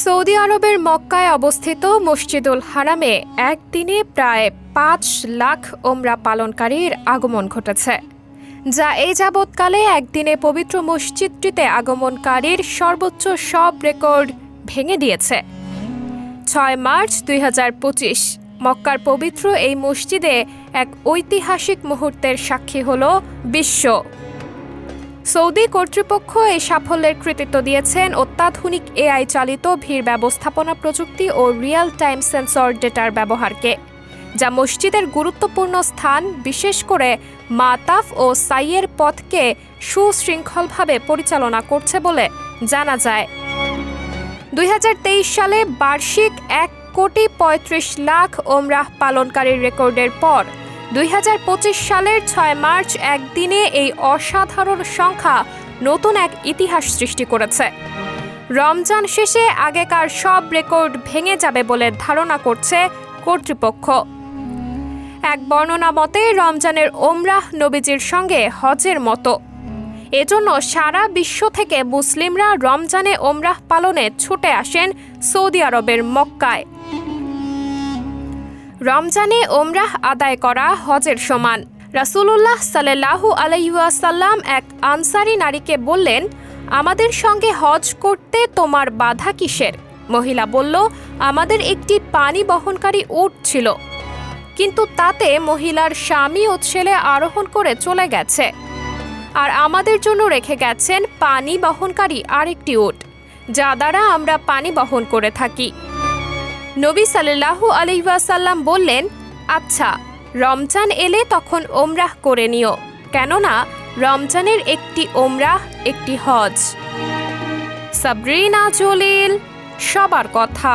Saudi আরবের মক্কায় অবস্থিত মসজিদুল হারামে একদিনে প্রায় ৫ লাখ ওমরা পালনকারীর আগমন ঘটেছে, যা এই যাবৎকালে একদিনে পবিত্র মসজিদটিতে আগমনকারীর সর্বোচ্চ সব রেকর্ড ভেঙে দিয়েছে। ৬ মার্চ ২০২৫ মক্কার পবিত্র এই মসজিদে এক ঐতিহাসিক মুহূর্তের সাক্ষী হল বিশ্ব। সৌদি কর্তৃপক্ষ এই সাফল্যের কৃতিত্ব দিয়েছেন অত্যাধুনিক এআই চালিত ভিড় ব্যবস্থাপনা প্রযুক্তি ও রিয়েল টাইম সেন্সর ডেটার ব্যবহারকে, যা মসজিদের গুরুত্বপূর্ণ স্থান বিশেষ করে মাতাফ ও সাইয়ের পথকে সুশৃঙ্খলভাবে পরিচালনা করছে বলে জানা যায়। ২০২৩ সালে বার্ষিক ১,৩৫,০০,০০০ ওমরাহ পালনকারীর রেকর্ডের পর ২০২৫ সালের ৬ মার্চ একদিনে এই অসাধারণ সংখ্যা নতুন এক ইতিহাস সৃষ্টি করেছে। রমজান শেষে আগেকার সব রেকর্ড ভেঙে যাবে বলে ধারণা করছে কর্তৃপক্ষ। এক বর্ণনা মতে রমজানের ওমরাহ নবীজির সঙ্গে হজের মতো, এজন্য সারা বিশ্ব থেকে মুসলিমরা রমজানে ওমরাহ পালনে ছুটে আসেন সৌদি আরবের মক্কায়। রমজানে ওমরাহ আদায় করা হজের সমান। রাসূলুল্লাহ সাল্লাল্লাহু আলাইহি ওয়াসাল্লাম এক আনসারী নারীকে বললেন, আমাদের সঙ্গে হজ করতে তোমার বাধা কিসের? মহিলা বলল, আমাদের একটি পানি বহনকারী উট ছিল, কিন্তু তাতে মহিলার স্বামী ও ছেলে আরোহণ করে চলে গেছে, আর আমাদের জন্য রেখে গেছেন পানি বহনকারী আরেকটি উট, যা দ্বারা আমরা পানি বহন করে থাকি। নবী সাল্লাল্লাহু আলাইহি ওয়াসাল্লাম বললেন, আচ্ছা, রমজান এলে তখন ওমরাহ করে নিও, কেননা রমজানের একটি ওমরাহ একটি হজ। সাবরিনা জলিল, সবার কথা।